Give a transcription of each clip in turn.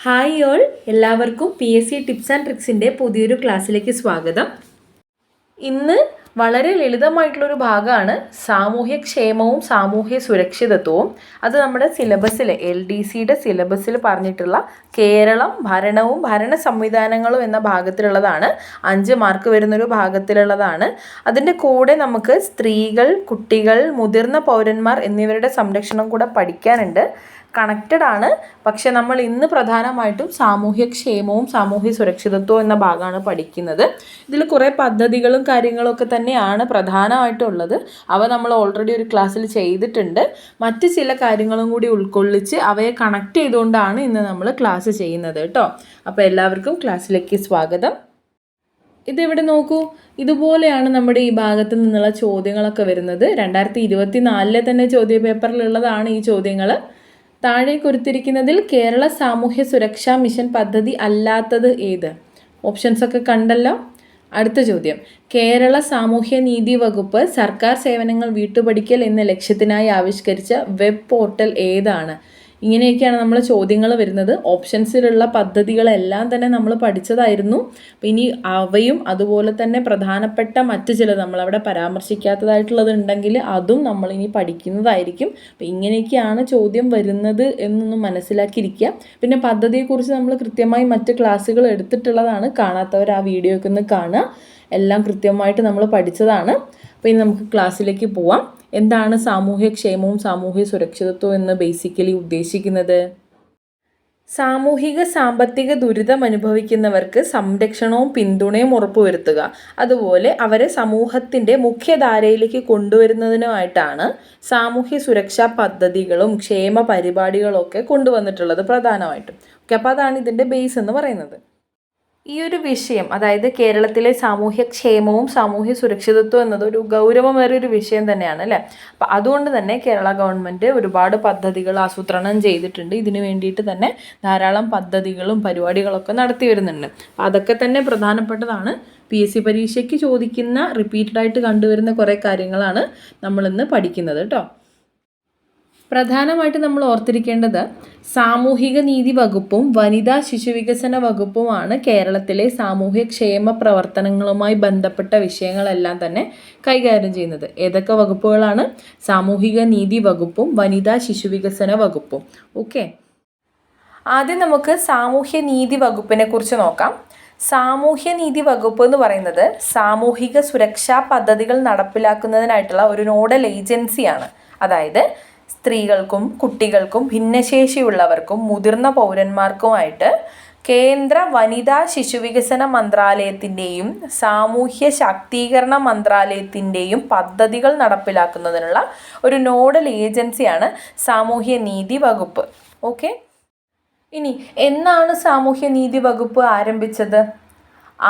Hi all, എല്ലാവർക്കും PSC tips and ട്രിക്സിൻ്റെ പുതിയൊരു ക്ലാസ്സിലേക്ക് സ്വാഗതം. ഇന്ന് വളരെ ലളിതമായിട്ടുള്ളൊരു ഭാഗമാണ് സാമൂഹ്യക്ഷേമവും സാമൂഹ്യ സുരക്ഷിതത്വവും. അത് നമ്മുടെ സിലബസിൽ LDCയുടെ സിലബസിൽ പറഞ്ഞിട്ടുള്ള കേരളം ഭരണവും ഭരണ സംവിധാനങ്ങളും എന്ന ഭാഗത്തിലുള്ളതാണ്. 5 മാർക്ക് വരുന്നൊരു ഭാഗത്തിലുള്ളതാണ്. അതിൻ്റെ കൂടെ നമുക്ക് സ്ത്രീകൾ, കുട്ടികൾ, മുതിർന്ന പൗരന്മാർ എന്നിവരുടെ സംരക്ഷണം കൂടെ പഠിക്കാനുണ്ട്. കണക്റ്റഡ് ആണ്. പക്ഷെ നമ്മൾ ഇന്ന് പ്രധാനമായിട്ടും സാമൂഹ്യക്ഷേമവും സാമൂഹ്യ സുരക്ഷിതത്വവും എന്ന ഭാഗമാണ് പഠിക്കുന്നത്. ഇതിൽ കുറേ പദ്ധതികളും കാര്യങ്ങളൊക്കെ തന്നെയാണ് പ്രധാനമായിട്ടുള്ളത്. അവ നമ്മൾ ഓൾറെഡി ഒരു ക്ലാസ്സിൽ ചെയ്തിട്ടുണ്ട്. മറ്റ് ചില കാര്യങ്ങളും കൂടി ഉൾക്കൊള്ളിച്ച് അവയെ കണക്ട് ചെയ്തുകൊണ്ടാണ് ഇന്ന് നമ്മൾ ക്ലാസ് ചെയ്യുന്നത് കേട്ടോ. അപ്പോൾ എല്ലാവർക്കും ക്ലാസ്സിലേക്ക് സ്വാഗതം. ഇതിവിടെ നോക്കൂ, ഇതുപോലെയാണ് നമ്മുടെ ഈ ഭാഗത്ത് നിന്നുള്ള ചോദ്യങ്ങളൊക്കെ വരുന്നത്. 2024 തന്നെ ചോദ്യ പേപ്പറിലുള്ളതാണ് ഈ ചോദ്യങ്ങൾ. താഴെ കൊടുത്തിരിക്കുന്നതിൽ കേരള സാമൂഹ്യ സുരക്ഷാ മിഷൻ പദ്ധതി അല്ലാത്തത് ഏത്? ഓപ്ഷൻസൊക്കെ കണ്ടല്ലോ. അടുത്ത ചോദ്യം, കേരള സാമൂഹ്യ നീതി വകുപ്പ് സർക്കാർ സേവനങ്ങൾ വീട്ടുപടിക്കൽ എന്ന ലക്ഷ്യത്തിനായി ആവിഷ്കരിച്ച വെബ് പോർട്ടൽ ഏതാണ്? ഇങ്ങനെയൊക്കെയാണ് നമ്മൾ ചോദ്യങ്ങൾ വരുന്നത്. ഓപ്ഷൻസിലുള്ള പദ്ധതികളെല്ലാം തന്നെ നമ്മൾ പഠിച്ചതായിരുന്നു. അപ്പം ഇനി അവയും അതുപോലെ തന്നെ പ്രധാനപ്പെട്ട മറ്റ് ചിലത് നമ്മളവിടെ പരാമർശിക്കാത്തതായിട്ടുള്ളത് ഉണ്ടെങ്കിൽ അതും നമ്മളിനി പഠിക്കുന്നതായിരിക്കും. അപ്പം ഇങ്ങനെയൊക്കെയാണ് ചോദ്യം വരുന്നത് എന്നൊന്ന് മനസ്സിലാക്കിയിരിക്കുക. പിന്നെ പദ്ധതിയെക്കുറിച്ച് നമ്മൾ കൃത്യമായി മറ്റ് ക്ലാസ്സുകൾ എടുത്തിട്ടുള്ളതാണ്. കാണാത്തവർ ആ വീഡിയോ ഒക്കെ ഒന്ന് കാണുക. എല്ലാം കൃത്യമായിട്ട് നമ്മൾ പഠിച്ചതാണ്. അപ്പോൾ ഇനി നമുക്ക് ക്ലാസ്സിലേക്ക് പോവാം. എന്താണ് സാമൂഹ്യക്ഷേമവും സാമൂഹ്യ സുരക്ഷിതത്വവും എന്ന് ബേസിക്കലി ഉദ്ദേശിക്കുന്നത്? സാമൂഹിക സാമ്പത്തിക ദുരിതം അനുഭവിക്കുന്നവർക്ക് സംരക്ഷണവും പിന്തുണയും ഉറപ്പുവരുത്തുക, അതുപോലെ അവരെ സമൂഹത്തിൻ്റെ മുഖ്യധാരയിലേക്ക് കൊണ്ടുവരുന്നതിനുമായിട്ടാണ് സാമൂഹ്യ സുരക്ഷാ പദ്ധതികളും ക്ഷേമ പരിപാടികളും ഒക്കെ കൊണ്ടുവന്നിട്ടുള്ളത് പ്രധാനമായിട്ടും. ഓക്കെ, അപ്പോൾ അതാണ് ഇതിൻ്റെ ബേസ് എന്ന് പറയുന്നത്. ഈ ഒരു വിഷയം, അതായത് കേരളത്തിലെ സാമൂഹ്യക്ഷേമവും സാമൂഹ്യ സുരക്ഷിതത്വം എന്നത് ഒരു ഗൗരവമേറിയൊരു വിഷയം തന്നെയാണ് അല്ലേ. അപ്പം അതുകൊണ്ട് തന്നെ കേരള ഗവൺമെൻറ് ഒരുപാട് പദ്ധതികൾ ആസൂത്രണം ചെയ്തിട്ടുണ്ട്. ഇതിനു വേണ്ടിയിട്ട് തന്നെ ധാരാളം പദ്ധതികളും പരിപാടികളൊക്കെ നടത്തി വരുന്നുണ്ട്. അപ്പം അതൊക്കെ തന്നെ പ്രധാനപ്പെട്ടതാണ്. PSC പരീക്ഷയ്ക്ക് ചോദിക്കുന്ന റിപ്പീറ്റഡായിട്ട് കണ്ടുവരുന്ന കുറേ കാര്യങ്ങളാണ് നമ്മളിന്ന് പഠിക്കുന്നത് കേട്ടോ. പ്രധാനമായിട്ട് നമ്മൾ ഓർത്തിരിക്കേണ്ടത് സാമൂഹിക നീതി വകുപ്പും വനിതാ ശിശുവികസന വകുപ്പുമാണ് കേരളത്തിലെ സാമൂഹ്യക്ഷേമ പ്രവർത്തനങ്ങളുമായി ബന്ധപ്പെട്ട വിഷയങ്ങളെല്ലാം തന്നെ കൈകാര്യം ചെയ്യുന്നത്. ഏതൊക്കെ വകുപ്പുകളാണ്? സാമൂഹിക നീതി വകുപ്പും വനിതാ ശിശുവികസന വകുപ്പും. ഓക്കെ, ആദ്യം നമുക്ക് സാമൂഹ്യ നീതി വകുപ്പിനെ കുറിച്ച് നോക്കാം. സാമൂഹ്യ നീതി വകുപ്പ് എന്ന് പറയുന്നത് സാമൂഹിക സുരക്ഷാ പദ്ധതികൾ നടപ്പിലാക്കുന്നതിനായിട്ടുള്ള ഒരു നോഡൽ ഏജൻസിയാണ്. അതായത് സ്ത്രീകൾക്കും കുട്ടികൾക്കും ഭിന്നശേഷിയുള്ളവർക്കും മുതിർന്ന പൗരന്മാർക്കുമായിട്ട് കേന്ദ്ര വനിതാ ശിശുവികസന മന്ത്രാലയത്തിൻ്റെയും സാമൂഹ്യ ശാക്തീകരണ മന്ത്രാലയത്തിൻ്റെയും പദ്ധതികൾ നടപ്പിലാക്കുന്നതിനുള്ള ഒരു നോഡൽ ഏജൻസിയാണ് സാമൂഹ്യ നീതി വകുപ്പ്. ഓക്കെ, ഇനി എന്നാണ് സാമൂഹ്യ നീതി വകുപ്പ് ആരംഭിച്ചത്?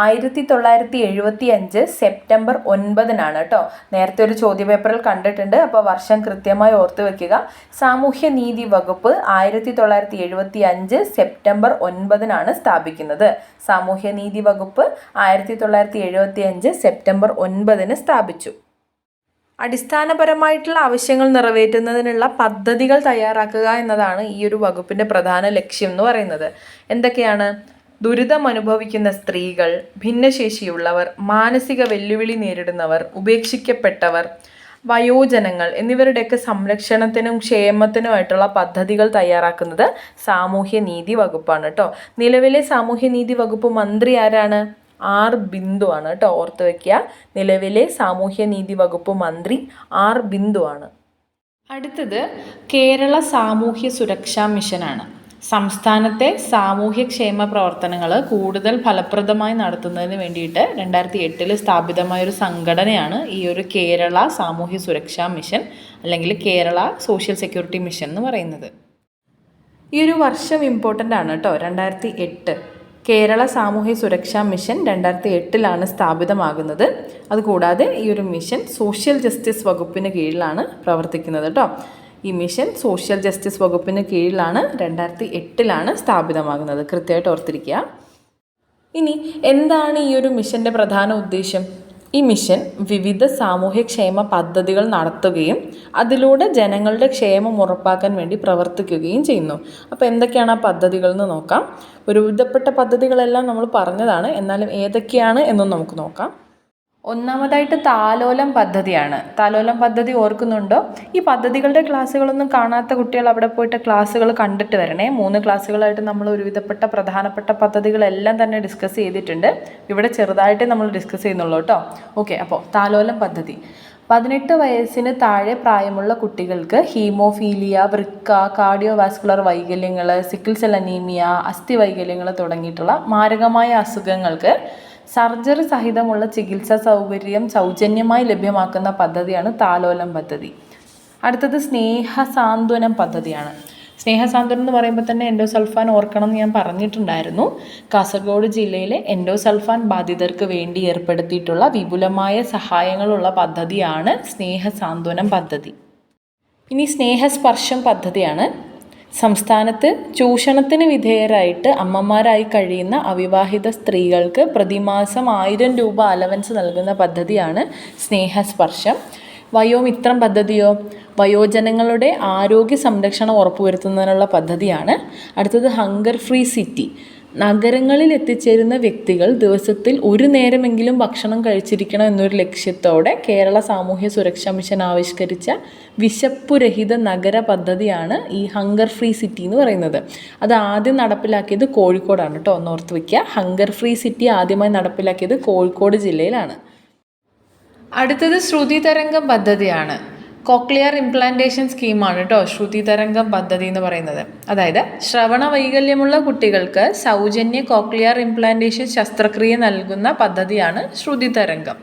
1975 സെപ്റ്റംബർ 9 കേട്ടോ. നേരത്തെ ഒരു ചോദ്യപേപ്പറിൽ കണ്ടിട്ടുണ്ട്. അപ്പോൾ വർഷം കൃത്യമായി ഓർത്ത് വെക്കുക. സാമൂഹ്യ നീതി വകുപ്പ് 1975 സെപ്റ്റംബർ 9 സ്ഥാപിക്കുന്നത്. സാമൂഹ്യ നീതി വകുപ്പ് 1975 സെപ്റ്റംബർ 9 സ്ഥാപിച്ചു. അടിസ്ഥാനപരമായിട്ടുള്ള ആവശ്യങ്ങൾ നിറവേറ്റുന്നതിനുള്ള പദ്ധതികൾ തയ്യാറാക്കുക എന്നതാണ് ഈ ഒരു വകുപ്പിൻ്റെ പ്രധാന ലക്ഷ്യം എന്ന് പറയുന്നത്. എന്തൊക്കെയാണ്? ദുരിതം അനുഭവിക്കുന്ന സ്ത്രീകൾ, ഭിന്നശേഷിയുള്ളവർ, മാനസിക വെല്ലുവിളി നേരിടുന്നവർ, ഉപേക്ഷിക്കപ്പെട്ടവർ, വയോജനങ്ങൾ എന്നിവരുടെയൊക്കെ സംരക്ഷണത്തിനും ക്ഷേമത്തിനുമായിട്ടുള്ള പദ്ധതികൾ തയ്യാറാക്കുന്നത് സാമൂഹ്യ നീതി വകുപ്പാണ് കേട്ടോ. നിലവിലെ സാമൂഹ്യ നീതി വകുപ്പ് മന്ത്രി ആരാണ്? R. ബിന്ദു ആണ് കേട്ടോ. ഓർത്ത് വയ്ക്കുക, നിലവിലെ സാമൂഹ്യ നീതി വകുപ്പ് മന്ത്രി R. ബിന്ദു ആണ്. അടുത്തത് കേരള സാമൂഹ്യ സുരക്ഷാ മിഷനാണ്. സംസ്ഥാനത്തെ സാമൂഹ്യക്ഷേമ പ്രവർത്തനങ്ങൾ കൂടുതൽ ഫലപ്രദമായി നടത്തുന്നതിന് വേണ്ടിയിട്ട് 2008 സ്ഥാപിതമായൊരു സംഘടനയാണ് ഈ ഒരു കേരള സാമൂഹ്യ സുരക്ഷാ മിഷൻ, അല്ലെങ്കിൽ കേരള സോഷ്യൽ സെക്യൂരിറ്റി മിഷൻ എന്ന് പറയുന്നത്. ഈ ഒരു വർഷം ഇമ്പോർട്ടൻ്റ് ആണ് കേട്ടോ. 2008 കേരള സാമൂഹ്യ സുരക്ഷാ മിഷൻ 2008 സ്ഥാപിതമാകുന്നത്. അതുകൂടാതെ ഈ ഒരു മിഷൻ സോഷ്യൽ ജസ്റ്റിസ് വകുപ്പിന് കീഴിലാണ് പ്രവർത്തിക്കുന്നത് കേട്ടോ. ഈ മിഷൻ സോഷ്യൽ ജസ്റ്റിസ് വകുപ്പിന് കീഴിലാണ് 2008 സ്ഥാപിതമാകുന്നത്. കൃത്യമായിട്ട് ഓർത്തിരിക്കുക. ഇനി എന്താണ് ഈ ഒരു മിഷൻ്റെ പ്രധാന ഉദ്ദേശം? ഈ മിഷൻ വിവിധ സാമൂഹ്യക്ഷേമ പദ്ധതികൾ നടത്തുകയും അതിലൂടെ ജനങ്ങളുടെ ക്ഷേമം ഉറപ്പാക്കാൻ വേണ്ടി പ്രവർത്തിക്കുകയും ചെയ്യുന്നു. അപ്പോൾ എന്തൊക്കെയാണ് ആ പദ്ധതികൾ എന്ന് നോക്കാം. ഒരുവിധപ്പെട്ട പദ്ധതികളെല്ലാം നമ്മൾ പറഞ്ഞതാണ്, എന്നാലും ഏതൊക്കെയാണ് എന്നും നമുക്ക് നോക്കാം. ഒന്നാമതായിട്ട് താലോലം പദ്ധതിയാണ്. താലോലം പദ്ധതി ഓർക്കുന്നുണ്ടോ? ഈ പദ്ധതികളുടെ ക്ലാസ്സുകളൊന്നും കാണാത്ത കുട്ടികൾ അവിടെ പോയിട്ട് ക്ലാസ്സുകൾ കണ്ടിട്ട് വരണേ. 3 ക്ലാസ്സുകളായിട്ട് നമ്മൾ ഒരുവിധപ്പെട്ട പ്രധാനപ്പെട്ട പദ്ധതികളെല്ലാം തന്നെ ഡിസ്കസ് ചെയ്തിട്ടുണ്ട്. ഇവിടെ ചെറുതായിട്ട് നമ്മൾ ഡിസ്കസ് ചെയ്യുന്നുള്ളൂ കേട്ടോ. ഓക്കെ, അപ്പോൾ താലോലം പദ്ധതി 18 വയസ്സിന് താഴെ പ്രായമുള്ള കുട്ടികൾക്ക് ഹീമോഫീലിയ, വൃക്ക, കാർഡിയോവാസ്കുലർ വൈകല്യങ്ങൾ, സിക്കിൾ സെൽ അനീമിയ, അസ്ഥി വൈകല്യങ്ങൾ തുടങ്ങിയിട്ടുള്ള മാരകമായ അസുഖങ്ങൾക്ക് സർജറി സഹിതമുള്ള ചികിത്സാ സൗകര്യം സൗജന്യമായി ലഭ്യമാക്കുന്ന പദ്ധതിയാണ് താലോലം പദ്ധതി. അടുത്തത് സ്നേഹസാന്ത്വനം പദ്ധതിയാണ്. സ്നേഹസാന്ത്വനം എന്ന് പറയുമ്പോൾ തന്നെ എൻഡോസൾഫാൻ ഓർക്കണം എന്ന് ഞാൻ പറഞ്ഞിട്ടുണ്ടായിരുന്നു. കാസർഗോഡ് ജില്ലയിലെ എൻഡോസൾഫാൻ ബാധിതർക്ക് വേണ്ടി ഏർപ്പെടുത്തിയിട്ടുള്ള വിപുലമായ സഹായങ്ങളുള്ള പദ്ധതിയാണ് സ്നേഹസാന്ത്വനം പദ്ധതി. ഇനി സ്നേഹസ്പർശം പദ്ധതിയാണ്. സംസ്ഥാനത്ത് ചൂഷണത്തിന് വിധേയരായിട്ട് അമ്മമാരായി കഴിയുന്ന അവിവാഹിത സ്ത്രീകൾക്ക് പ്രതിമാസം 1000 രൂപ അലവൻസ് നൽകുന്ന പദ്ധതിയാണ് സ്നേഹസ്പർശം. വയോമിത്രം പദ്ധതിയോ വയോജനങ്ങളുടെ ആരോഗ്യ സംരക്ഷണം ഉറപ്പുവരുത്തുന്നതിനുള്ള പദ്ധതിയാണ്. അടുത്തത് ഹങ്കർ ഫ്രീ സിറ്റി. നഗരങ്ങളിൽ എത്തിച്ചേരുന്ന വ്യക്തികൾ ദിവസത്തിൽ ഒരു നേരമെങ്കിലും ഭക്ഷണം കഴിച്ചിരിക്കണം എന്നൊരു ലക്ഷ്യത്തോടെ കേരള സാമൂഹ്യ സുരക്ഷാ മിഷൻ ആവിഷ്കരിച്ച വിശപ്പുരഹിത നഗര പദ്ധതിയാണ് ഈ ഹങ്കർ ഫ്രീ സിറ്റി എന്ന് പറയുന്നത്. അത് ആദ്യം നടപ്പിലാക്കിയത് കോഴിക്കോടാണ് കേട്ടോ, ഒന്ന് ഓർത്ത് വയ്ക്കുക. ഹങ്കർ ഫ്രീ സിറ്റി ആദ്യമായി നടപ്പിലാക്കിയത് കോഴിക്കോട് ജില്ലയിലാണ്. അടുത്തത് ശ്രുതി തരംഗം പദ്ധതിയാണ്. കോക്ലിയർ ഇംപ്ലാന്റേഷൻ സ്കീമാണ് കേട്ടോ ശ്രുതി തരംഗം പദ്ധതി എന്ന് പറയുന്നത്. അതായത് ശ്രവണ വൈകല്യമുള്ള കുട്ടികൾക്ക് സൗജന്യ കോക്ലിയർ ഇംപ്ലാന്റേഷൻ ശസ്ത്രക്രിയ നൽകുന്ന പദ്ധതിയാണ് ശ്രുതി തരംഗം.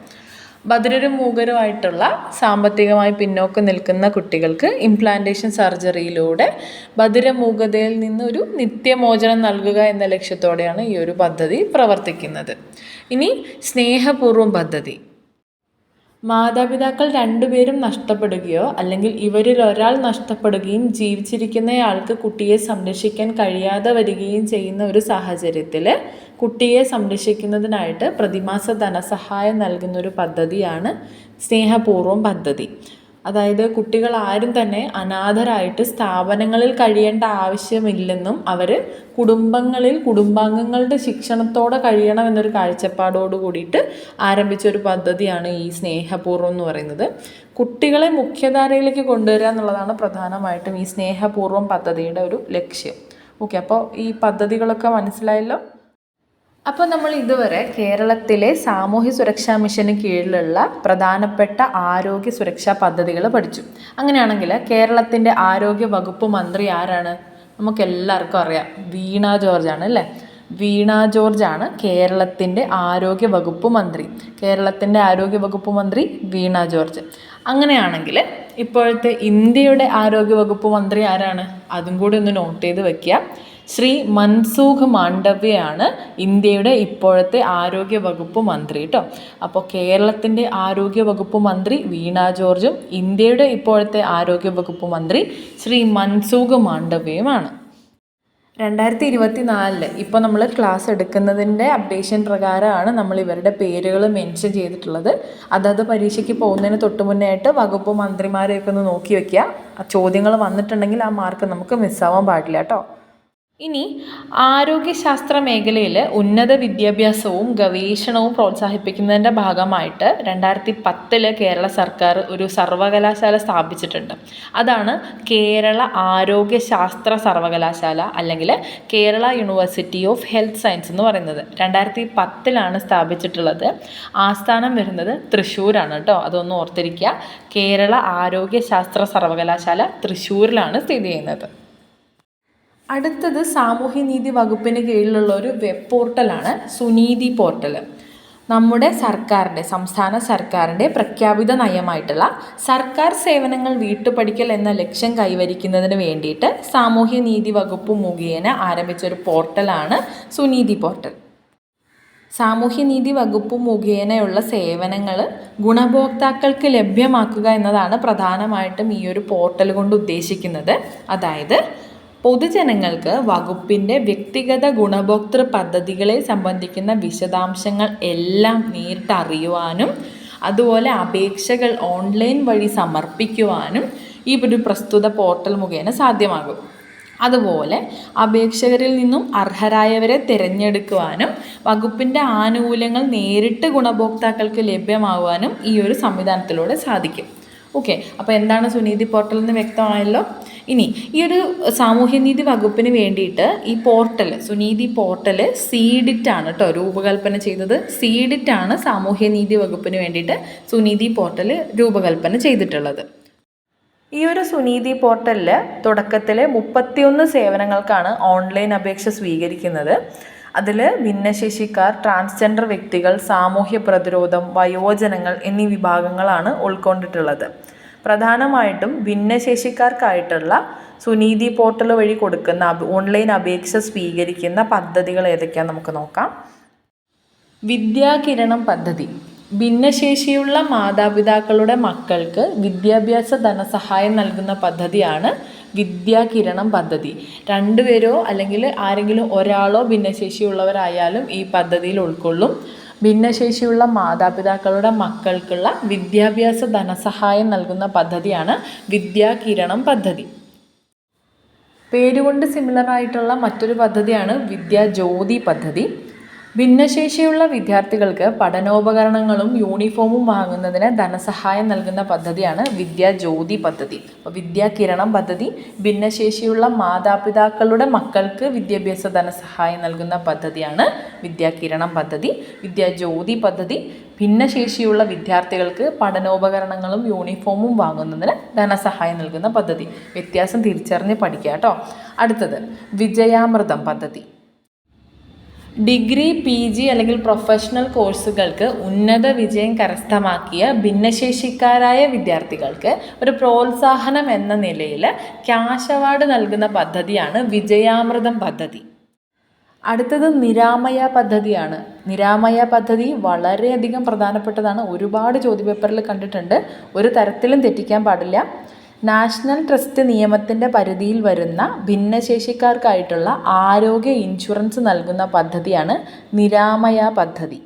ബധിരരും മൂകരുമായിട്ടുള്ള സാമ്പത്തികമായി പിന്നോക്കം നിൽക്കുന്ന കുട്ടികൾക്ക് ഇംപ്ലാന്റേഷൻ സർജറിയിലൂടെ ബധിരമൂകതയിൽ നിന്നൊരു നിത്യമോചനം നൽകുക എന്ന ലക്ഷ്യത്തോടെയാണ് ഈ ഒരു പദ്ധതി പ്രവർത്തിക്കുന്നത്. ഇനി സ്നേഹപൂർവ്വം പദ്ധതി. മാതാപിതാക്കൾ 2 പേരും നഷ്ടപ്പെടുകയോ അല്ലെങ്കിൽ ഇവരിൽ ഒരാൾ നഷ്ടപ്പെടുകയും ജീവിച്ചിരിക്കുന്നയാൾക്ക് കുട്ടിയെ സംരക്ഷിക്കാൻ കഴിയാതെ വരികയും ചെയ്യുന്ന ഒരു സാഹചര്യത്തിൽ കുട്ടിയെ സംരക്ഷിക്കുന്നതിനായിട്ട് പ്രതിമാസ ധനസഹായം നൽകുന്ന ഒരു പദ്ധതിയാണ് സ്നേഹപൂർവ്വം പദ്ധതി. അതായത് കുട്ടികൾ ആരും തന്നെ അനാഥരായിട്ട് സ്ഥാപനങ്ങളിൽ കഴിയേണ്ട ആവശ്യമില്ലെന്നും അവർ കുടുംബാംഗങ്ങളുടെ ശിക്ഷണത്തോടെ കഴിയണം എന്നൊരു കാഴ്ചപ്പാടോട് കൂടിയിട്ട് ആരംഭിച്ചൊരു പദ്ധതിയാണ് ഈ സ്നേഹപൂർവ്വം എന്ന് പറയുന്നത്. കുട്ടികളെ മുഖ്യധാരയിലേക്ക് കൊണ്ടുവരിക എന്നുള്ളതാണ് പ്രധാനമായിട്ടും ഈ സ്നേഹപൂർവ്വം പദ്ധതിയുടെ ഒരു ലക്ഷ്യം. ഓക്കെ, അപ്പോൾ ഈ പദ്ധതികളൊക്കെ മനസ്സിലായല്ലോ. അപ്പോൾ നമ്മൾ ഇതുവരെ കേരളത്തിലെ സാമൂഹ്യ സുരക്ഷാ മിഷന് കീഴിലുള്ള പ്രധാനപ്പെട്ട ആരോഗ്യ സുരക്ഷാ പദ്ധതികൾ പഠിച്ചു. അങ്ങനെയാണെങ്കിൽ കേരളത്തിൻ്റെ ആരോഗ്യ വകുപ്പ് മന്ത്രി ആരാണ്? നമുക്കെല്ലാവർക്കും അറിയാം, വീണ ജോർജാണ് അല്ലേ? വീണ ജോർജാണ് കേരളത്തിൻ്റെ ആരോഗ്യ വകുപ്പ് മന്ത്രി. കേരളത്തിൻ്റെ ആരോഗ്യ വകുപ്പ് മന്ത്രി വീണ ജോർജ്. അങ്ങനെയാണെങ്കിൽ ഇപ്പോഴത്തെ ഇന്ത്യയുടെ ആരോഗ്യ വകുപ്പ് മന്ത്രി ആരാണ്? അതും കൂടി ഒന്ന് നോട്ട് ചെയ്ത് വയ്ക്കുക. ശ്രീ മൻസുഖ് മാണ്ഡവ്യയാണ് ഇന്ത്യയുടെ ഇപ്പോഴത്തെ ആരോഗ്യ വകുപ്പ് മന്ത്രി കേട്ടോ. അപ്പോൾ കേരളത്തിൻ്റെ ആരോഗ്യ വകുപ്പ് മന്ത്രി വീണ ജോർജും ഇന്ത്യയുടെ ഇപ്പോഴത്തെ ആരോഗ്യ വകുപ്പ് മന്ത്രി ശ്രീ മൻസുഖ് മാണ്ഡവ്യയുമാണ്. 2024 ഇപ്പോൾ നമ്മൾ ക്ലാസ് എടുക്കുന്നതിൻ്റെ അപ്ഡേഷൻ പ്രകാരമാണ് നമ്മൾ ഇവരുടെ പേരുകൾ മെൻഷൻ ചെയ്തിട്ടുള്ളത്. അതത് പരീക്ഷയ്ക്ക് പോകുന്നതിന് തൊട്ട് മുന്നേ ആയിട്ട് വകുപ്പ് മന്ത്രിമാരെയൊക്കെ ഒന്ന് നോക്കി വയ്ക്കുക. ചോദ്യങ്ങൾ വന്നിട്ടുണ്ടെങ്കിൽ ആ മാർക്ക് നമുക്ക് മിസ്സാവാൻ പാടില്ല കേട്ടോ. ഇനി ആരോഗ്യശാസ്ത്ര മേഖലയിൽ ഉന്നത വിദ്യാഭ്യാസവും ഗവേഷണവും പ്രോത്സാഹിപ്പിക്കുന്നതിൻ്റെ ഭാഗമായിട്ട് 2010 കേരള സർക്കാർ ഒരു സർവകലാശാല സ്ഥാപിച്ചിട്ടുണ്ട്. അതാണ് കേരള ആരോഗ്യശാസ്ത്ര സർവകലാശാല അല്ലെങ്കിൽ Kerala university of health science എന്ന് പറയുന്നത്. 2010 സ്ഥാപിച്ചിട്ടുള്ളത്. ആസ്ഥാനം വരുന്നത് തൃശ്ശൂരാണ് കേട്ടോ, അതൊന്ന് ഓർത്തിരിക്കുക. കേരള ആരോഗ്യശാസ്ത്ര സർവകലാശാല തൃശ്ശൂരിലാണ് സ്ഥിതി ചെയ്യുന്നത്. അടുത്തത് സാമൂഹ്യനീതി വകുപ്പിന് കീഴിലുള്ള ഒരു വെബ് പോർട്ടലാണ് സുനീതി പോർട്ടൽ. നമ്മുടെ സർക്കാരിൻ്റെ, സംസ്ഥാന സർക്കാരിൻ്റെ പ്രഖ്യാപിത നയമായിട്ടുള്ള സർക്കാർ സേവനങ്ങൾ വീട്ടുപടിക്കൽ എന്ന ലക്ഷ്യം കൈവരിക്കുന്നതിന് വേണ്ടിയിട്ട് സാമൂഹ്യനീതി വകുപ്പ് മുഖേന ആരംഭിച്ചൊരു പോർട്ടലാണ് സുനീതി പോർട്ടൽ. സാമൂഹ്യനീതി വകുപ്പ് മുഖേനയുള്ള സേവനങ്ങൾ ഗുണഭോക്താക്കൾക്ക് ലഭ്യമാക്കുക എന്നതാണ് പ്രധാനമായിട്ടും ഈ ഒരു പോർട്ടൽ കൊണ്ട് ഉദ്ദേശിക്കുന്നത്. അതായത് പൊതുജനങ്ങൾക്ക് വകുപ്പിൻ്റെ വ്യക്തിഗത ഗുണഭോക്തൃ പദ്ധതികളെ സംബന്ധിക്കുന്ന വിശദാംശങ്ങൾ എല്ലാം നേരിട്ട് അറിയുവാനും അതുപോലെ അപേക്ഷകൾ ഓൺലൈൻ വഴി സമർപ്പിക്കുവാനും ഈ ഒരു പ്രസ്തുത പോർട്ടൽ മുഖേന സാധ്യമാകും. അതുപോലെ അപേക്ഷകരിൽ നിന്നും അർഹരായവരെ തിരഞ്ഞെടുക്കുവാനും വകുപ്പിൻ്റെ ആനുകൂല്യങ്ങൾ നേരിട്ട് ഗുണഭോക്താക്കൾക്ക് ലഭ്യമാകുവാനും ഈ ഒരു സംവിധാനത്തിലൂടെ സാധിക്കും. ഓക്കെ, അപ്പോൾ എന്താണ് സുനീതി പോർട്ടൽ എന്ന് വ്യക്തമായല്ലോ. ഇനി ഈ ഒരു സാമൂഹ്യനീതി വകുപ്പിന് വേണ്ടിയിട്ട് ഈ പോർട്ടൽ സുനീതി പോർട്ടൽ സീഡിറ്റാണ് കേട്ടോ രൂപകൽപ്പന ചെയ്തത്. സീഡിറ്റാണ് സാമൂഹ്യനീതി വകുപ്പിന് വേണ്ടിയിട്ട് സുനീതി പോർട്ടൽ രൂപകൽപ്പന ചെയ്തിട്ടുള്ളത്. ഈ ഒരു സുനീതി പോർട്ടലിൽ തുടക്കത്തിൽ 31 സേവനങ്ങൾക്കാണ് ഓൺലൈൻ അപേക്ഷ സ്വീകരിക്കുന്നത്. അതിൽ ഭിന്നശേഷിക്കാർ, ട്രാൻസ്ജെൻഡർ വ്യക്തികൾ, സാമൂഹ്യ പ്രതിരോധം, വയോജനങ്ങൾ എന്നീ വിഭാഗങ്ങളാണ് ഉൾക്കൊണ്ടിട്ടുള്ളത്. പ്രധാനമായിട്ടും ഭിന്നശേഷിക്കാർക്കായിട്ടുള്ള സുനീതി പോർട്ടൽ വഴി കൊടുക്കുന്ന ഓൺലൈൻ അപേക്ഷ സ്വീകരിക്കുന്ന പദ്ധതികൾ ഏതൊക്കെയാണെന്ന് നമുക്ക് നോക്കാം. വിദ്യാകിരണം പദ്ധതി. ഭിന്നശേഷിയുള്ള മാതാപിതാക്കളുടെ മക്കൾക്ക് വിദ്യാഭ്യാസ ധനസഹായം നൽകുന്ന പദ്ധതിയാണ് വിദ്യാകിരണം പദ്ധതി. 2 പേരോ അല്ലെങ്കിൽ ആരെങ്കിലും ഒരാളോ ഭിന്നശേഷിയുള്ളവരായാലും ഈ പദ്ധതിയിൽ ഉൾക്കൊള്ളും. ഭിന്നശേഷിയുള്ള മാതാപിതാക്കളുടെ മക്കൾക്കുള്ള വിദ്യാഭ്യാസ ധനസഹായം നൽകുന്ന പദ്ധതിയാണ് വിദ്യാകിരണം പദ്ധതി. പേരുകൊണ്ട് സിമിലറായിട്ടുള്ള മറ്റൊരു പദ്ധതിയാണ് വിദ്യാജ്യോതി പദ്ധതി. ഭിന്നശേഷിയുള്ള വിദ്യാർത്ഥികൾക്ക് പഠനോപകരണങ്ങളും യൂണിഫോമും വാങ്ങുന്നതിന് ധനസഹായം നൽകുന്ന പദ്ധതിയാണ് വിദ്യാജ്യോതി പദ്ധതി. അപ്പോൾ വിദ്യാകിരണം പദ്ധതി ഭിന്നശേഷിയുള്ള മാതാപിതാക്കളുടെ മക്കൾക്ക് വിദ്യാഭ്യാസ ധനസഹായം നൽകുന്ന പദ്ധതിയാണ് വിദ്യാകിരണം പദ്ധതി. വിദ്യാജ്യോതി പദ്ധതി ഭിന്നശേഷിയുള്ള വിദ്യാർത്ഥികൾക്ക് പഠനോപകരണങ്ങളും യൂണിഫോമും വാങ്ങുന്നതിന് ധനസഹായം നൽകുന്ന പദ്ധതി. വ്യത്യാസം തിരിച്ചറിഞ്ഞ് പഠിക്കുക കേട്ടോ. അടുത്തത് വിജയാമൃതം പദ്ധതി. ഡിഗ്രി, PG അല്ലെങ്കിൽ പ്രൊഫഷണൽ കോഴ്സുകൾക്ക് ഉന്നത വിജയം കരസ്ഥമാക്കിയ ഭിന്നശേഷിക്കാരായ വിദ്യാർത്ഥികൾക്ക് ഒരു പ്രോത്സാഹനം എന്ന നിലയിൽ ക്യാഷ് അവാർഡ് നൽകുന്ന പദ്ധതിയാണ് വിജയാമൃതം പദ്ധതി. അടുത്തത് നിരാമയ പദ്ധതിയാണ്. നിരാമയ പദ്ധതി വളരെയധികം പ്രധാനപ്പെട്ടതാണ്. ഒരുപാട് ചോദ്യപേപ്പറിൽ കണ്ടിട്ടുണ്ട്. ഒരു തരത്തിലും തെറ്റിക്കാൻ പാടില്ല. നാഷണൽ ട്രസ്റ്റ് നിയമത്തിൻ്റെ പരിധിയിൽ വരുന്ന ഭിന്നശേഷിക്കാർക്കായിട്ടുള്ള ആരോഗ്യ ഇൻഷുറൻസ് നൽകുന്ന പദ്ധതിയാണ് നിരാമയ പദ്ധതി.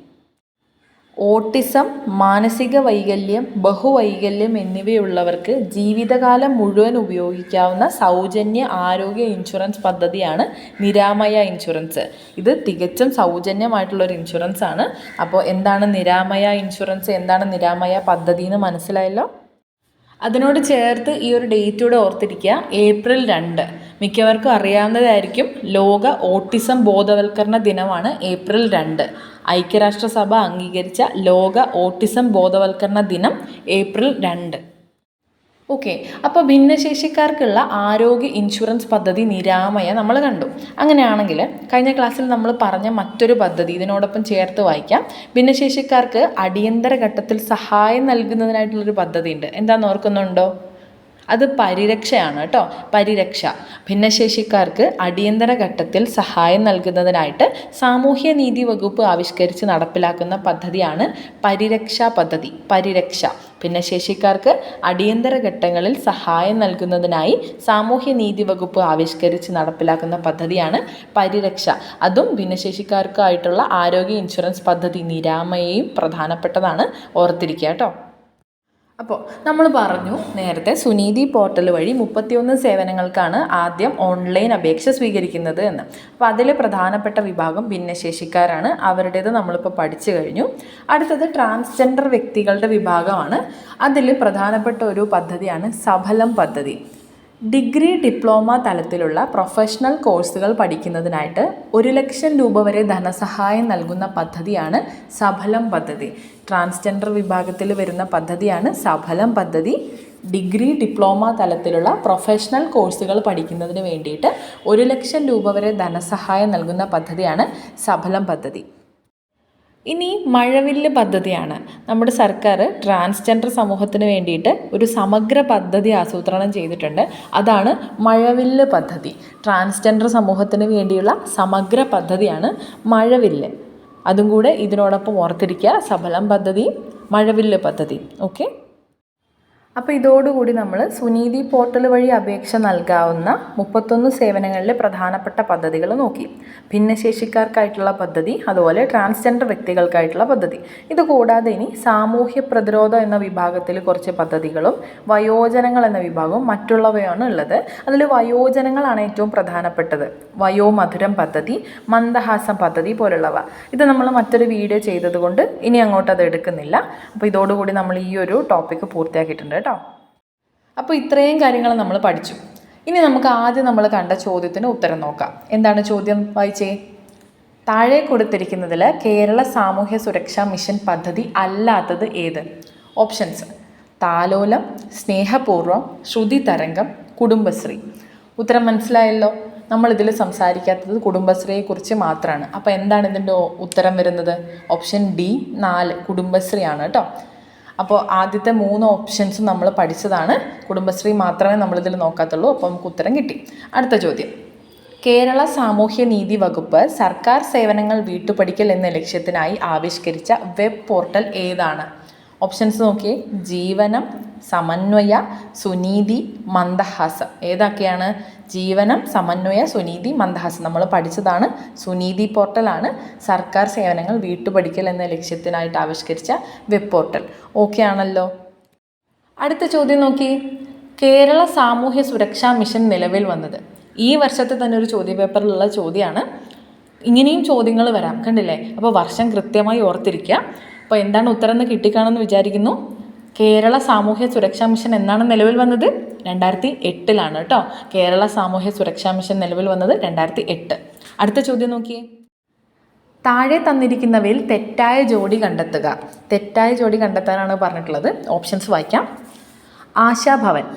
ഓട്ടിസം, മാനസിക വൈകല്യം, ബഹുവൈകല്യം എന്നിവയുള്ളവർക്ക് ജീവിതകാലം മുഴുവൻ ഉപയോഗിക്കാവുന്ന സൗജന്യ ആരോഗ്യ ഇൻഷുറൻസ് പദ്ധതിയാണ് നിരാമയ ഇൻഷുറൻസ്. ഇത് തികച്ചും സൗജന്യമായിട്ടുള്ളൊരു ഇൻഷുറൻസ് ആണ്. അപ്പോൾ എന്താണ് നിരാമയ ഇൻഷുറൻസ്, എന്താണ് നിരാമയ പദ്ധതി എന്ന് മനസ്സിലായല്ലോ. അതിനോട് ചേർത്ത് ഈ ഒരു ഡേറ്റ് കൂടെ ഓർത്തിരിക്കുക. ഏപ്രിൽ 2 മിക്കവർക്കും അറിയാവുന്നതായിരിക്കും. ലോക ഓട്ടിസം ബോധവൽക്കരണ ദിനമാണ് ഏപ്രിൽ 2. ഐക്യരാഷ്ട്രസഭ അംഗീകരിച്ച ലോക ഓട്ടിസം ബോധവൽക്കരണ ദിനം ഏപ്രിൽ 2. ഓക്കെ, അപ്പോൾ ഭിന്നശേഷിക്കാർക്കുള്ള ആരോഗ്യ ഇൻഷുറൻസ് പദ്ധതി നിരാമയ നമ്മൾ കണ്ടു. അങ്ങനെയാണെങ്കിൽ കഴിഞ്ഞ ക്ലാസ്സിൽ നമ്മൾ പറഞ്ഞ മറ്റൊരു പദ്ധതി ഇതിനോടൊപ്പം ചേർത്ത് വായിക്കാം. ഭിന്നശേഷിക്കാർക്ക് അടിയന്തര ഘട്ടത്തിൽ സഹായം നൽകുന്നതിനായിട്ടുള്ളൊരു പദ്ധതി ഉണ്ട്. എന്താണെന്ന് ഓർക്കുന്നുണ്ടോ? അത് പരിരക്ഷയാണ് കേട്ടോ. പരിരക്ഷ. ഭിന്നശേഷിക്കാർക്ക് അടിയന്തര ഘട്ടത്തിൽ സഹായം നൽകുന്നതിനായിട്ട് സാമൂഹ്യനീതി വകുപ്പ് ആവിഷ്കരിച്ച് നടപ്പിലാക്കുന്ന പദ്ധതിയാണ് പരിരക്ഷാ പദ്ധതി. പരിരക്ഷ. ഭിന്നശേഷിക്കാർക്ക് അടിയന്തര ഘട്ടങ്ങളിൽ സഹായം നൽകുന്നതിനായി സാമൂഹ്യനീതി വകുപ്പ് ആവിഷ്കരിച്ച് നടപ്പിലാക്കുന്ന പദ്ധതിയാണ് പരിരക്ഷ. അതും ഭിന്നശേഷിക്കാർക്കായിട്ടുള്ള ആരോഗ്യ ഇൻഷുറൻസ് പദ്ധതി നിരാമയയും പ്രധാനപ്പെട്ടതാണ്. ഓർത്തിരിക്കുക കേട്ടോ. അപ്പോൾ നമ്മൾ പറഞ്ഞു നേരത്തെ സുനീതി പോർട്ടൽ വഴി 31 സേവനങ്ങൾക്കാണ് ആദ്യം ഓൺലൈൻ അപേക്ഷ സ്വീകരിക്കുന്നത് എന്ന്. അപ്പോൾ അതിൽ പ്രധാനപ്പെട്ട വിഭാഗം ഭിന്നശേഷിക്കാരാണ്. അവരുടേത് നമ്മളിപ്പോൾ പഠിച്ചു കഴിഞ്ഞു. അടുത്തത് ട്രാൻസ്ജെൻഡർ വ്യക്തികളുടെ വിഭാഗമാണ്. അതിൽ പ്രധാനപ്പെട്ട ഒരു പദ്ധതിയാണ് സഫലം പദ്ധതി. ഡിഗ്രി, ഡിപ്ലോമ തലത്തിലുള്ള പ്രൊഫഷണൽ കോഴ്സുകൾ പഠിക്കുന്നതിനായിട്ട് 1 ലക്ഷം രൂപ വരെ ധനസഹായം നൽകുന്ന പദ്ധതിയാണ് സഫലം പദ്ധതി. ട്രാൻസ്ജെൻഡർ വിഭാഗത്തിൽ വരുന്ന പദ്ധതിയാണ് സഫലം പദ്ധതി. ഡിഗ്രി, ഡിപ്ലോമ തലത്തിലുള്ള പ്രൊഫഷണൽ കോഴ്സുകൾ പഠിക്കുന്നതിന് വേണ്ടിയിട്ട് 1 ലക്ഷം രൂപ വരെ ധനസഹായം നൽകുന്ന പദ്ധതിയാണ് സഫലം പദ്ധതി. ഇനി മഴവില്ല് പദ്ധതിയാണ്. നമ്മുടെ സർക്കാർ ട്രാൻസ്ജെൻഡർ സമൂഹത്തിന് വേണ്ടിയിട്ട് ഒരു സമഗ്ര പദ്ധതി ആസൂത്രണം ചെയ്തിട്ടുണ്ട്. അതാണ് മഴവില്ല് പദ്ധതി. ട്രാൻസ്ജെൻഡർ സമൂഹത്തിന് വേണ്ടിയുള്ള സമഗ്ര പദ്ധതിയാണ് മഴവില്ല്. അതും കൂടെ ഇതിനോടൊപ്പം ഓർത്തിരിക്കുക. സഫലം പദ്ധതി, മഴവില്ല് പദ്ധതി. ഓക്കെ. അപ്പോൾ ഇതോടുകൂടി നമ്മൾ സുനീതി പോർട്ടൽ വഴി അപേക്ഷ നൽകാവുന്ന 31 സേവനങ്ങളിലെ പ്രധാനപ്പെട്ട പദ്ധതികൾ നോക്കി. ഭിന്നശേഷിക്കാർക്കായിട്ടുള്ള പദ്ധതി, അതുപോലെ ട്രാൻസ്ജെൻഡർ വ്യക്തികൾക്കായിട്ടുള്ള പദ്ധതി. ഇതുകൂടാതെ ഇനി സാമൂഹ്യ പ്രതിരോധം എന്ന വിഭാഗത്തിൽ കുറച്ച് പദ്ധതികളും വയോജനങ്ങൾ എന്ന വിഭാഗവും മറ്റുള്ളവയാണ് ഉള്ളത്. അതിൽ വയോജനങ്ങളാണ് ഏറ്റവും പ്രധാനപ്പെട്ടത്. വയോമധുരം പദ്ധതി, മന്ദഹാസം പദ്ധതി പോലുള്ളവ. ഇത് നമ്മൾ മറ്റൊരു വീഡിയോ ചെയ്തതുകൊണ്ട് ഇനി അങ്ങോട്ട് അത് എടുക്കുന്നില്ല. അപ്പോൾ ഇതോടുകൂടി നമ്മൾ ഈ ഒരു ടോപ്പിക്ക് പൂർത്തിയാക്കിയിട്ടുണ്ട് കേട്ടോ. അപ്പോൾ ഇത്രയും കാര്യങ്ങൾ നമ്മൾ പഠിച്ചു. ഇനി നമുക്ക് ആദ്യം നമ്മൾ കണ്ട ചോദ്യത്തിന് ഉത്തരം നോക്കാം. എന്താണ് ചോദ്യം? വായിച്ചേ. താഴെ കൊടുത്തിരിക്കുന്നതിൽ കേരള സാമൂഹ്യ സുരക്ഷാ മിഷൻ പദ്ധതി അല്ലാത്തത് ഏത്? ഓപ്ഷൻസ്: താലോലം, സ്നേഹപൂർവ്വം, ശ്രുതി തരംഗം, കുടുംബശ്രീ. ഉത്തരം മനസ്സിലായല്ലോ. നമ്മളിതിൽ സംസാരിക്കാത്തത് കുടുംബശ്രീയെക്കുറിച്ച് മാത്രമാണ്. അപ്പോൾ എന്താണ് ഇതിൻ്റെ ഉത്തരം വരുന്നത്? ഓപ്ഷൻ ഡി 4 കുടുംബശ്രീയാണ് കേട്ടോ. അപ്പോൾ ആദ്യത്തെ 3 ഓപ്ഷൻസും നമ്മൾ പഠിച്ചതാണ്. കുടുംബശ്രീ മാത്രമേ നമ്മളിതിൽ നോക്കാത്തുള്ളൂ. അപ്പോൾ നമുക്ക് ഉത്തരം കിട്ടി. അടുത്ത ചോദ്യം: കേരള സാമൂഹ്യ നീതി വകുപ്പ് സർക്കാർ സേവനങ്ങൾ വീട്ടുപടിക്കൽ എന്ന ലക്ഷ്യത്തിനായി ആവിഷ്കരിച്ച വെബ് പോർട്ടൽ ഏതാണ്? ഓപ്ഷൻസ് നോക്കിയേ. ജീവനം, സമന്വയ, സുനീതി, മന്ദഹാസം. ഏതൊക്കെയാണ്? ജീവനം, സമന്വയ, സുനീതി, മന്ദഹാസം. നമ്മൾ പഠിച്ചതാണ്. സുനീതി പോർട്ടലാണ് സർക്കാർ സേവനങ്ങൾ വീട്ടുപടിക്കൽ എന്ന ലക്ഷ്യത്തിനായിട്ട് ആവിഷ്കരിച്ച വെബ് പോർട്ടൽ. ഓക്കെ ആണല്ലോ. അടുത്ത ചോദ്യം നോക്കി. കേരള സാമൂഹ്യ സുരക്ഷാ മിഷൻ നിലവിൽ വന്നത് ഈ വർഷത്തെ തന്നെ ഒരു ചോദ്യപേപ്പറിലുള്ള ചോദ്യമാണ്. ഇങ്ങനെയും ചോദ്യങ്ങൾ വരാം, കണ്ടില്ലേ? അപ്പോൾ വർഷം കൃത്യമായി ഓർത്തിരിക്കുക. അപ്പോൾ എന്താണ് ഉത്തരം എന്ന് കിട്ടിക്കാണെന്ന് വിചാരിക്കുന്നു. കേരള സാമൂഹ്യ സുരക്ഷാ മിഷൻ എന്നാണ് നിലവിൽ വന്നത്? 2008 കേട്ടോ. കേരള സാമൂഹ്യ സുരക്ഷാ മിഷൻ നിലവിൽ വന്നത് 2008. അടുത്ത ചോദ്യം നോക്കിയേ. താഴെ തന്നിരിക്കുന്നവയിൽ തെറ്റായ ജോഡി കണ്ടെത്തുക. തെറ്റായ ജോഡി കണ്ടെത്താനാണ് പറഞ്ഞിട്ടുള്ളത്. ഓപ്ഷൻസ് വായിക്കാം. ആശാഭവൻ,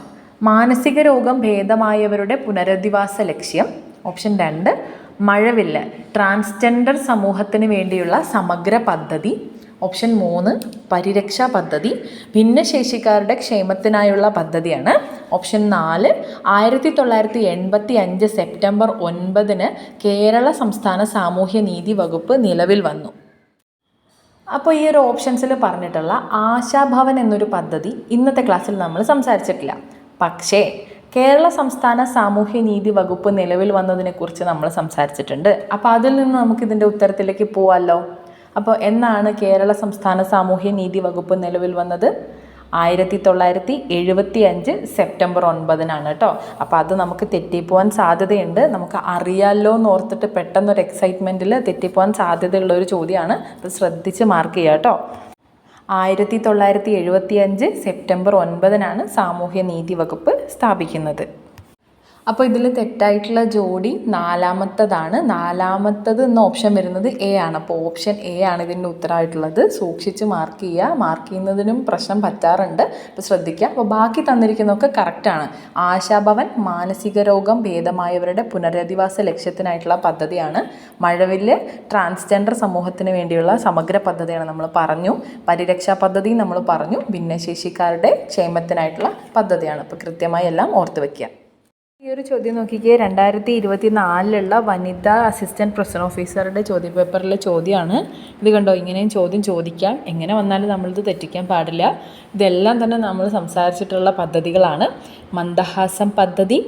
മാനസിക രോഗം ഭേദമായവരുടെ പുനരധിവാസ ലക്ഷ്യം. ഓപ്ഷൻ 2 മഴവില്ല്, ട്രാൻസ്ജെൻഡർ സമൂഹത്തിന് വേണ്ടിയുള്ള സമഗ്ര പദ്ധതി. ഓപ്ഷൻ 3 പരിരക്ഷാ പദ്ധതി, ഭിന്നശേഷിക്കാരുടെ ക്ഷേമത്തിനായുള്ള പദ്ധതിയാണ്. ഓപ്ഷൻ 4 1985 സെപ്റ്റംബർ 9 കേരള സംസ്ഥാന സാമൂഹ്യ നീതി വകുപ്പ് നിലവിൽ വന്നു. അപ്പോൾ ഈ ഒരു ഓപ്ഷൻസിൽ പറഞ്ഞിട്ടുള്ള ആശാഭവൻ എന്നൊരു പദ്ധതി ഇന്നത്തെ ക്ലാസ്സിൽ നമ്മൾ സംസാരിച്ചിട്ടില്ല. പക്ഷേ കേരള സംസ്ഥാന സാമൂഹ്യ നീതി വകുപ്പ് നിലവിൽ വന്നതിനെക്കുറിച്ച് നമ്മൾ സംസാരിച്ചിട്ടുണ്ട്. അപ്പോൾ അതിൽ നിന്ന് നമുക്കിതിൻ്റെ ഉത്തരത്തിലേക്ക് പോവാമല്ലോ. അപ്പോൾ എന്നാണ് കേരള സംസ്ഥാന സാമൂഹ്യ നീതി വകുപ്പ് നിലവിൽ വന്നത്? 1975 സെപ്റ്റംബർ 9 കേട്ടോ. അപ്പോൾ അത് നമുക്ക് തെറ്റിപ്പോവാൻ സാധ്യതയുണ്ട്. നമുക്ക് അറിയാമല്ലോ എന്ന് ഓർത്തിട്ട് പെട്ടെന്നൊരു എക്സൈറ്റ്മെൻറ്റിൽ തെറ്റിപ്പോവാൻ സാധ്യതയുള്ളൊരു ചോദ്യമാണ്. അത് ശ്രദ്ധിച്ച് മാർക്ക് ചെയ്യുക കേട്ടോ. 1975 സെപ്റ്റംബർ 9 സാമൂഹ്യ നീതി വകുപ്പ് സ്ഥാപിക്കുന്നത്. അപ്പോൾ ഇതിൽ തെറ്റായിട്ടുള്ള ജോഡി 4ാമത്തതാണ്. 4ാമത്തത് എന്ന ഓപ്ഷൻ വരുന്നത് എ ആണ്. അപ്പോൾ ഓപ്ഷൻ എ ആണ് ഇതിൻ്റെ ഉത്തരമായിട്ടുള്ളത്. സൂക്ഷിച്ച് മാർക്ക് ചെയ്യുക. മാർക്ക് ചെയ്യുന്നതിനും പ്രശ്നം പറ്റാറുണ്ട്. അപ്പോൾ ശ്രദ്ധിക്കുക. അപ്പോൾ ബാക്കി തന്നിരിക്കുന്നതൊക്കെ കറക്റ്റാണ്. ആശാഭവൻ മാനസിക രോഗം ഭേദമായവരുടെ പുനരധിവാസ ലക്ഷ്യത്തിനായിട്ടുള്ള പദ്ധതിയാണ്. മഴവില്ല് ട്രാൻസ്ജെൻഡർ സമൂഹത്തിന് വേണ്ടിയുള്ള സമഗ്ര പദ്ധതിയാണ് നമ്മൾ പറഞ്ഞു. പരിരക്ഷാ പദ്ധതി നമ്മൾ പറഞ്ഞു. ഭിന്നശേഷിക്കാരുടെ ക്ഷേമത്തിനായിട്ടുള്ള പദ്ധതിയാണ്. അപ്പോൾ കൃത്യമായി എല്ലാം ഓർത്ത് വയ്ക്കുക. ഈ ഒരു ചോദ്യം നോക്കിക്കേ. 2024 വനിതാ അസിസ്റ്റൻറ്റ് പ്രൊഫഷൻ ഓഫീസറുടെ ചോദ്യപേപ്പറിലെ ചോദ്യമാണ്. ഇത് കണ്ടോ, ഇങ്ങനെയും ചോദ്യം ചോദിക്കാം. എങ്ങനെ വന്നാലും നമ്മളിത് തെറ്റിക്കാൻ പാടില്ല. ഇതെല്ലാം തന്നെ നമ്മൾ സംസാരിച്ചിട്ടുള്ള പദ്ധതികളാണ്. മന്ദഹാസം പദ്ധതി,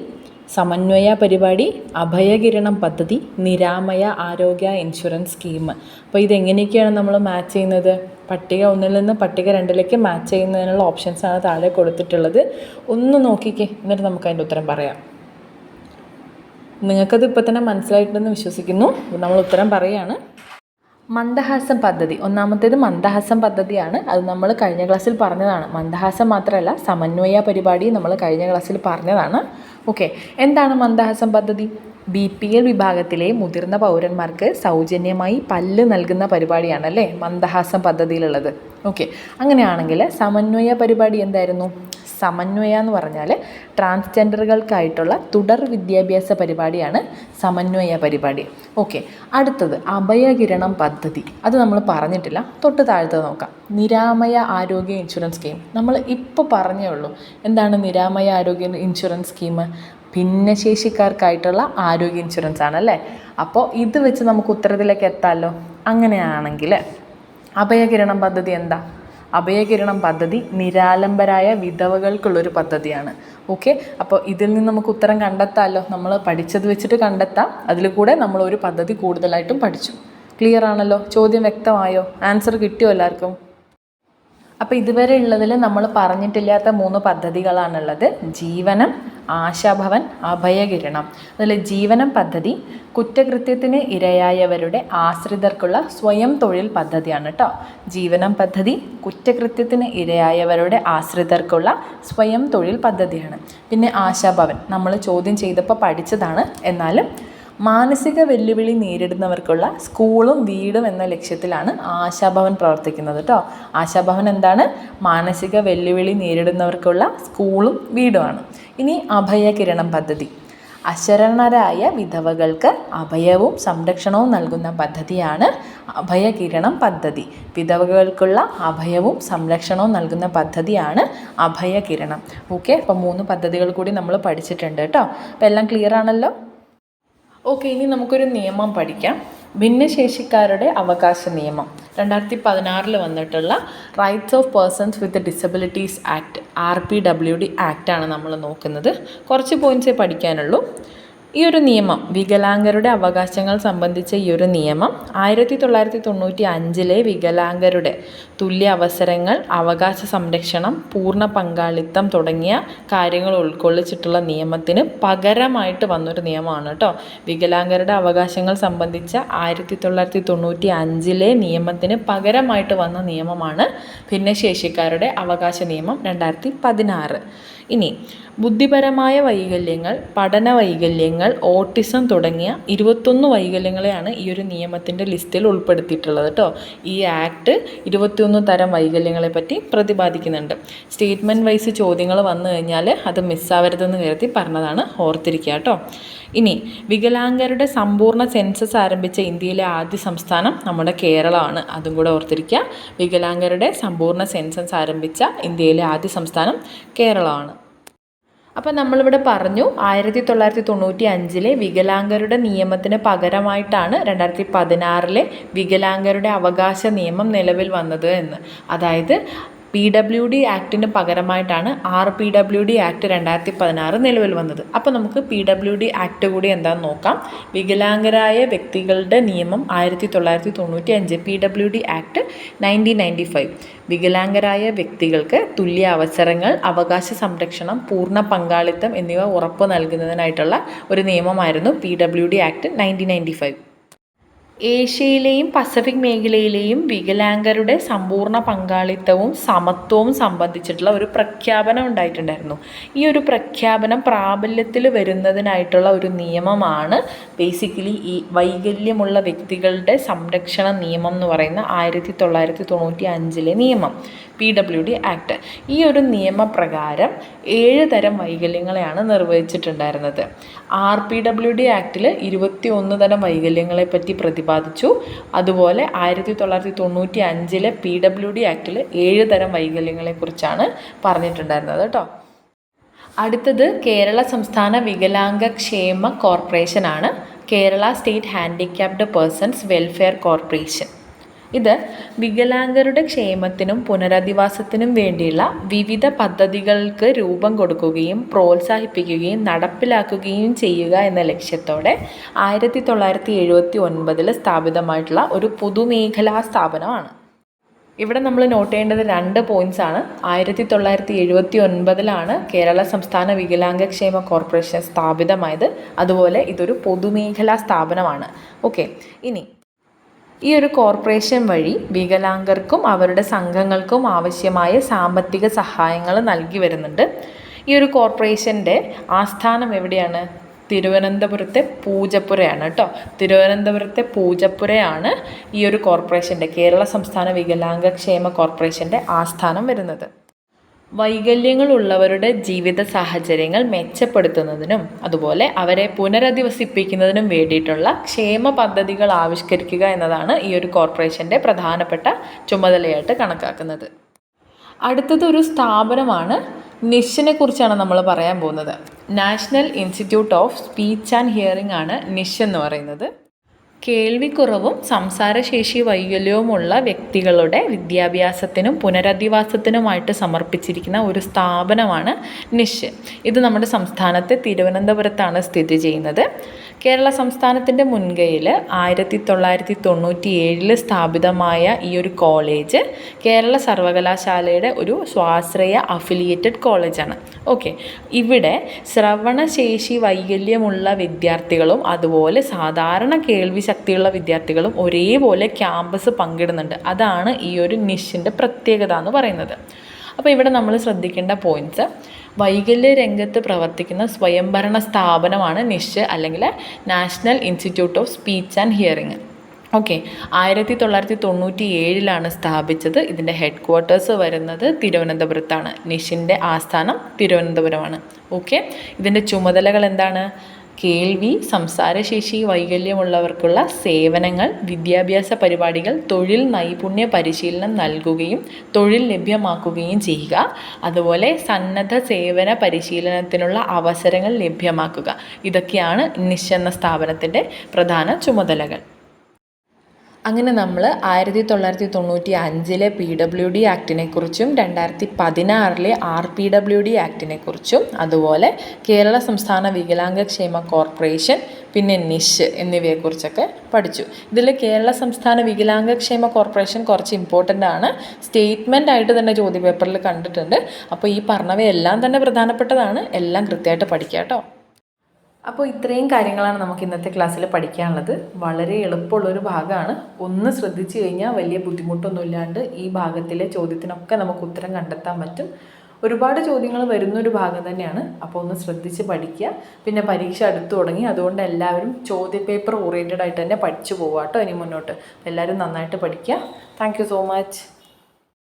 സമന്വയ പരിപാടി, അഭയകിരണം പദ്ധതി, നിരാമയ ആരോഗ്യ ഇൻഷുറൻസ് സ്കീം. അപ്പോൾ ഇതെങ്ങനെയൊക്കെയാണ് നമ്മൾ മാച്ച് ചെയ്യുന്നത്? പട്ടിക 1 നിന്ന് പട്ടിക 2 മാച്ച് ചെയ്യുന്നതിനുള്ള ഓപ്ഷൻസാണ് താഴെ കൊടുത്തിട്ടുള്ളത്. ഒന്ന് നോക്കിക്കേ, എന്നിട്ട് നമുക്ക് അതിൻ്റെ ഉത്തരം പറയാം. നിങ്ങൾക്കത് ഇപ്പോൾ തന്നെ മനസ്സിലായിട്ടുണ്ടെന്ന് വിശ്വസിക്കുന്നു. നമ്മൾ ഉത്തരം പറയുകയാണ്. മന്ദഹാസം പദ്ധതി, ഒന്നാമത്തേത് മന്ദഹാസം പദ്ധതിയാണ്. അത് നമ്മൾ കഴിഞ്ഞ ക്ലാസ്സിൽ പറഞ്ഞതാണ്. മന്ദഹാസം മാത്രമല്ല, സമന്വയ പരിപാടി നമ്മൾ കഴിഞ്ഞ ക്ലാസ്സിൽ പറഞ്ഞതാണ്. ഓക്കെ, എന്താണ് മന്ദഹാസം പദ്ധതി? BPL വിഭാഗത്തിലെ മുതിർന്ന പൗരന്മാർക്ക് സൗജന്യമായി പല്ല് നൽകുന്ന പരിപാടിയാണല്ലേ മന്ദഹാസം പദ്ധതിയിലുള്ളത്. ഓക്കെ, അങ്ങനെയാണെങ്കിൽ സമന്വയ പരിപാടി എന്തായിരുന്നു? സമന്വയ എന്ന് പറഞ്ഞാൽ ട്രാൻസ്ജെൻഡറുകൾക്കായിട്ടുള്ള തുടർ വിദ്യാഭ്യാസ പരിപാടിയാണ് സമന്വയ പരിപാടി. ഓക്കെ, അടുത്തത് അഭയകിരണം പദ്ധതി. അത് നമ്മൾ പറഞ്ഞിട്ടില്ല. തൊട്ട് താഴത്ത് നോക്കാം. നിരാമയ ആരോഗ്യ ഇൻഷുറൻസ് സ്കീം നമ്മൾ ഇപ്പോൾ പറഞ്ഞേ ഉള്ളൂ. എന്താണ് നിരാമയ ആരോഗ്യ ഇൻഷുറൻസ് സ്കീം? ഭിന്നശേഷിക്കാർക്കായിട്ടുള്ള ആരോഗ്യ ഇൻഷുറൻസ് ആണല്ലേ. അപ്പോൾ ഇത് വെച്ച് നമുക്ക് ഉത്തരത്തിലേക്ക് എത്താമല്ലോ. അങ്ങനെയാണെങ്കിൽ അഭയകിരണം പദ്ധതി എന്താ? അഭയകിരണം പദ്ധതി നിരാലംബരായ വിധവകൾക്കുള്ളൊരു പദ്ധതിയാണ്. ഓക്കെ, അപ്പോൾ ഇതിൽ നിന്ന് നമുക്ക് ഉത്തരം കണ്ടെത്താമല്ലോ. നമ്മൾ പഠിച്ചത് വെച്ചിട്ട് കണ്ടെത്താം. അതിൽ കൂടെ നമ്മളൊരു പദ്ധതി കൂടുതലായിട്ടും പഠിച്ചു. ക്ലിയർ ആണല്ലോ? ചോദ്യം വ്യക്തമായോ? ആൻസർ കിട്ടിയോ എല്ലാവർക്കും? അപ്പോൾ ഇതുവരെ ഉള്ളതിൽ നമ്മൾ പറഞ്ഞിട്ടില്ലാത്ത 3 പദ്ധതികളാണുള്ളത്. ജീവനം, ആശാഭവൻ, അഭയകിരണം. അതിൽ ജീവനം പദ്ധതി കുറ്റകൃത്യത്തിന് ഇരയായവരുടെ ആശ്രിതർക്കുള്ള സ്വയം തൊഴിൽ പദ്ധതിയാണ് കേട്ടോ. ജീവനം പദ്ധതി കുറ്റകൃത്യത്തിന് ഇരയായവരുടെ ആശ്രിതർക്കുള്ള സ്വയം തൊഴിൽ പദ്ധതിയാണ്. പിന്നെ ആശാഭവൻ നമ്മൾ ചോദ്യം ചെയ്തപ്പോൾ പഠിച്ചതാണ്. എന്നാലും മാനസിക വെല്ലുവിളി നേരിടുന്നവർക്കുള്ള സ്കൂളും വീടും എന്ന ലക്ഷ്യത്തിലാണ് ആശാഭവൻ പ്രവർത്തിക്കുന്നത് കേട്ടോ. ആശാഭവൻ എന്താണ്? മാനസിക വെല്ലുവിളി നേരിടുന്നവർക്കുള്ള സ്കൂളും വീടുമാണ്. ഇനി അഭയകിരണം പദ്ധതി അശരണരായ വിധവകൾക്ക് അഭയവും സംരക്ഷണവും നൽകുന്ന പദ്ധതിയാണ് അഭയകിരണം പദ്ധതി. വിധവകൾക്കുള്ള അഭയവും സംരക്ഷണവും നൽകുന്ന പദ്ധതിയാണ് അഭയകിരണം. ഓക്കെ, അപ്പോൾ 3 പദ്ധതികൾ കൂടി നമ്മൾ പഠിച്ചിട്ടുണ്ട് കേട്ടോ. അപ്പോൾ എല്ലാം ക്ലിയർ ആണല്ലോ? ഓക്കെ, ഇനി നമുക്കൊരു നിയമം പഠിക്കാം. ഭിന്നശേഷിക്കാരുടെ അവകാശ നിയമം 2016 വന്നിട്ടുള്ള rights of persons with disabilities act RPWD ആക്റ്റാണ് നമ്മൾ നോക്കുന്നത്. കുറച്ച് പോയിൻറ്റ്സേ പഠിക്കാനുള്ളൂ. ഈ ഒരു നിയമം, വികലാംഗരുടെ അവകാശങ്ങൾ സംബന്ധിച്ച ഈ ഒരു നിയമം 1995 വികലാംഗരുടെ തുല്യ അവസരങ്ങൾ, അവകാശ സംരക്ഷണം, പൂർണ്ണ പങ്കാളിത്തം തുടങ്ങിയ കാര്യങ്ങൾ ഉൾക്കൊള്ളിച്ചിട്ടുള്ള നിയമത്തിന് പകരമായിട്ട് വന്നൊരു നിയമമാണ് കേട്ടോ. വികലാംഗരുടെ അവകാശങ്ങൾ സംബന്ധിച്ച 1995 നിയമത്തിന് പകരമായിട്ട് വന്ന നിയമമാണ് ഭിന്നശേഷിക്കാരുടെ അവകാശ നിയമം 2016. ഇനി ബുദ്ധിപരമായ വൈകല്യങ്ങൾ, പഠന വൈകല്യങ്ങൾ, ഓട്ടിസം തുടങ്ങിയ 21 വൈകല്യങ്ങളെയാണ് ഈ ഒരു നിയമത്തിൻ്റെ ലിസ്റ്റിൽ ഉൾപ്പെടുത്തിയിട്ടുള്ളത് കേട്ടോ. ഈ ആക്ട് 21 തരം വൈകല്യങ്ങളെ പറ്റി പ്രതിപാദിക്കുന്നുണ്ട്. സ്റ്റേറ്റ്മെൻറ്റ് വൈസ് ചോദ്യങ്ങൾ വന്നു കഴിഞ്ഞാൽ അത് മിസ്സാവരുതെന്ന് കരുതി പറഞ്ഞതാണ്, ഓർത്തിരിക്കുക കേട്ടോ. ഇനി വികലാംഗരുടെ സമ്പൂർണ്ണ സെൻസസ് ആരംഭിച്ച ഇന്ത്യയിലെ ആദ്യ സംസ്ഥാനം നമ്മുടെ കേരളമാണ്. അതും കൂടെ ഓർത്തിരിക്കുക. വികലാംഗരുടെ സമ്പൂർണ്ണ സെൻസസ് ആരംഭിച്ച ഇന്ത്യയിലെ ആദ്യ സംസ്ഥാനം കേരളമാണ്. അപ്പോൾ നമ്മളിവിടെ പറഞ്ഞു 1995 വികലാംഗരുടെ നിയമത്തിന് പകരമായിട്ടാണ് 2016 വികലാംഗരുടെ അവകാശ നിയമം നിലവിൽ വന്നത് എന്ന്. അതായത് PWD ആക്ടിന് പകരമായിട്ടാണ് RPWD ആക്ട് 2016 നിലവിൽ വന്നത്. അപ്പോൾ നമുക്ക് PWD ആക്ട് കൂടി എന്താണെന്ന് നോക്കാം. വികലാംഗരായ വ്യക്തികളുടെ നിയമം 1995, PWD ആക്ട് 1995. വികലാംഗരായ വ്യക്തികൾക്ക് തുല്യ അവസരങ്ങൾ, അവകാശ സംരക്ഷണം, പൂർണ്ണ പങ്കാളിത്തം എന്നിവ ഉറപ്പു നൽകുന്നതിനായിട്ടുള്ള ഒരു നിയമമായിരുന്നു PWD ആക്ട് 1995. ഏഷ്യയിലെയും പസഫിക് മേഖലയിലെയും വികലാംഗരുടെ സമ്പൂർണ്ണ പങ്കാളിത്തവും സമത്വവും സംബന്ധിച്ചിട്ടുള്ള ഒരു പ്രഖ്യാപനം ഉണ്ടായിട്ടുണ്ടായിരുന്നു. ഈ ഒരു പ്രഖ്യാപനം പ്രാബല്യത്തിൽ വരുന്നതിനായിട്ടുള്ള ഒരു നിയമമാണ് ബേസിക്കലി ഈ വൈകല്യമുള്ള വ്യക്തികളുടെ സംരക്ഷണ നിയമം എന്ന് പറയുന്ന 1995 നിയമം, PWD ആക്ട്. ഈ ഒരു നിയമപ്രകാരം 7 തരം വൈകല്യങ്ങളെയാണ് നിർവചിച്ചിട്ടുണ്ടായിരുന്നത്. RPWD ആക്ടിൽ 21 തരം വൈകല്യങ്ങളെ പറ്റി പ്രതിപാദിച്ചു. അതുപോലെ 1995 PWD ആക്ടിൽ 7 തരം വൈകല്യങ്ങളെക്കുറിച്ചാണ് പറഞ്ഞിട്ടുണ്ടായിരുന്നത് കേട്ടോ. അടുത്തത് കേരള സംസ്ഥാന വികലാംഗ ക്ഷേമ കോർപ്പറേഷനാണ്. Kerala state handicapped persons welfare corporation. ഇത് വികലാംഗരുടെ ക്ഷേമത്തിനും പുനരധിവാസത്തിനും വേണ്ടിയുള്ള വിവിധ പദ്ധതികൾക്ക് രൂപം കൊടുക്കുകയും പ്രോത്സാഹിപ്പിക്കുകയും നടപ്പിലാക്കുകയും ചെയ്യുക എന്ന ലക്ഷ്യത്തോടെ 1979 സ്ഥാപിതമായിട്ടുള്ള ഒരു പൊതുമേഖലാ സ്ഥാപനമാണ്. ഇവിടെ നമ്മൾ നോട്ട് ചെയ്യേണ്ടത് 2 പോയിൻറ്റ്സ് ആണ്. 1979 കേരള സംസ്ഥാന വികലാംഗ ക്ഷേമ കോർപ്പറേഷൻ സ്ഥാപിതമായത്. അതുപോലെ ഇതൊരു പൊതുമേഖലാ സ്ഥാപനമാണ്. ഓക്കെ, ഇനി ഈ ഒരു കോർപ്പറേഷൻ വഴി വികലാംഗർക്കും അവരുടെ സംഘങ്ങൾക്കും ആവശ്യമായ സാമ്പത്തിക സഹായങ്ങൾ നൽകി വരുന്നുണ്ട്. ഈ ഒരു കോർപ്പറേഷൻ്റെ ആസ്ഥാനം എവിടെയാണ്? തിരുവനന്തപുരത്തെ പൂജപ്പുരയാണ് കേട്ടോ. തിരുവനന്തപുരത്തെ പൂജപ്പുരയാണ് ഈ ഒരു കോർപ്പറേഷൻ്റെ, കേരള സംസ്ഥാന വികലാംഗ ക്ഷേമ കോർപ്പറേഷൻ്റെ ആസ്ഥാനം വരുന്നത്. വൈകല്യങ്ങളുള്ളവരുടെ ജീവിത സാഹചര്യങ്ങൾ മെച്ചപ്പെടുത്തുന്നതിനും അതുപോലെ അവരെ പുനരധിവസിപ്പിക്കുന്നതിനും വേണ്ടിയിട്ടുള്ള ക്ഷേമ പദ്ധതികൾ ആവിഷ്കരിക്കുക എന്നതാണ് ഈ ഒരു കോർപ്പറേഷൻ്റെ പ്രധാനപ്പെട്ട ചുമതലയായിട്ട് കണക്കാക്കുന്നത്. അടുത്തത് ഒരു സ്ഥാപനമാണ്. നിഷിനെ കുറിച്ചാണ് നമ്മൾ പറയാൻ പോകുന്നത്. National institute of speech and hearing ആണ് നിഷ് എന്ന് പറയുന്നത്. കേൾവിക്കുറവും സംസാരശേഷി വൈകല്യവുമുള്ള വ്യക്തികളുടെ വിദ്യാഭ്യാസത്തിനും പുനരധിവാസത്തിനുമായിട്ട് സമർപ്പിച്ചിരിക്കുന്ന ഒരു സ്ഥാപനമാണ് നിഷ്. ഇത് നമ്മുടെ സംസ്ഥാനത്തെ തിരുവനന്തപുരത്താണ് സ്ഥിതി ചെയ്യുന്നത്. കേരള സംസ്ഥാനത്തിൻ്റെ മുൻകൈയിൽ 1997 സ്ഥാപിതമായ ഈ ഒരു കോളേജ് കേരള സർവകലാശാലയുടെ ഒരു സ്വാശ്രയ അഫിലിയേറ്റഡ് കോളേജാണ്. ഓക്കെ, ഇവിടെ ശ്രവണശേഷി വൈകല്യമുള്ള വിദ്യാർത്ഥികളും അതുപോലെ സാധാരണ കേൾവി ശക്തിയുള്ള വിദ്യാർത്ഥികളും ഒരേപോലെ ക്യാമ്പസ് പങ്കിടുന്നുണ്ട്. അതാണ് ഈ ഒരു നിഷിൻ്റെ പ്രത്യേകത എന്ന് പറയുന്നത്. അപ്പോൾ ഇവിടെ നമ്മൾ ശ്രദ്ധിക്കേണ്ട പോയിൻറ്റ്സ്: വൈകല്യ രംഗത്ത് പ്രവർത്തിക്കുന്ന സ്വയംഭരണ സ്ഥാപനമാണ് നിഷ്, അല്ലെങ്കിൽ national institute of speech and hearing. Okay, 1997 സ്ഥാപിച്ചത്. ഇതിൻ്റെ ഹെഡ് ക്വാർട്ടേഴ്സ് വരുന്നത് തിരുവനന്തപുരത്താണ്. നിഷിൻ്റെ ആസ്ഥാനം തിരുവനന്തപുരമാണ്. ഓക്കെ, ഇതിൻ്റെ ചുമതലകൾ എന്താണ്? കേൾവി സംസാരശേഷി വൈകല്യമുള്ളവർക്കുള്ള സേവനങ്ങൾ, വിദ്യാഭ്യാസ പരിപാടികൾ, തൊഴിൽ നൈപുണ്യ പരിശീലനം നൽകുകയും തൊഴിൽ ലഭ്യമാക്കുകയും ചെയ്യുക. അതുപോലെ സന്നദ്ധ സേവന പരിശീലനത്തിനുള്ള അവസരങ്ങൾ ലഭ്യമാക്കുക. ഇതൊക്കെയാണ് നിഷ് എന്ന സ്ഥാപനത്തിൻ്റെ പ്രധാന ചുമതലകൾ. അങ്ങനെ നമ്മൾ 1995 PWD ആക്ടിനെക്കുറിച്ചും 2016 RPWD ആക്ടിനെക്കുറിച്ചും അതുപോലെ കേരള സംസ്ഥാന വികലാംഗക്ഷേമ കോർപ്പറേഷൻ, പിന്നെ നിഷ് എന്നിവയെക്കുറിച്ചൊക്കെ പഠിച്ചു. ഇതിൽ കേരള സംസ്ഥാന വികലാംഗക്ഷേമ കോർപ്പറേഷൻ കുറച്ച് ഇമ്പോർട്ടൻ്റ് ആണ്. സ്റ്റേറ്റ്മെൻ്റ് ആയിട്ട് തന്നെ ചോദ്യപേപ്പറിൽ കണ്ടിട്ടുണ്ട്. അപ്പോൾ ഈ പറഞ്ഞവയെല്ലാം തന്നെ പ്രധാനപ്പെട്ടതാണ്. എല്ലാം കൃത്യമായിട്ട് പഠിക്കുക കേട്ടോ. അപ്പോൾ ഇത്രയും കാര്യങ്ങളാണ് നമുക്ക് ഇന്നത്തെ ക്ലാസ്സിൽ പഠിക്കാനുള്ളത്. വളരെ എളുപ്പമുള്ളൊരു ഭാഗമാണ്. ഒന്ന് ശ്രദ്ധിച്ചു കഴിഞ്ഞാൽ വലിയ ബുദ്ധിമുട്ടൊന്നുമില്ലാണ്ട് ഈ ഭാഗത്തിലെ ചോദ്യത്തിനൊക്കെ നമുക്ക് ഉത്തരം കണ്ടെത്താൻ പറ്റും. ഒരുപാട് ചോദ്യങ്ങൾ വരുന്നൊരു ഭാഗം തന്നെയാണ്. അപ്പോൾ ഒന്ന് ശ്രദ്ധിച്ച് പഠിക്കുക. പിന്നെ പരീക്ഷ അടുത്തു തുടങ്ങി, അതുകൊണ്ട് എല്ലാവരും ചോദ്യപേപ്പർ ഓറിയൻറ്റഡ് ആയിട്ട് തന്നെ പഠിച്ചു പോവുക കേട്ടോ ഇനി മുന്നോട്ട്. എല്ലാവരും നന്നായിട്ട് പഠിക്കുക. Thank you so much.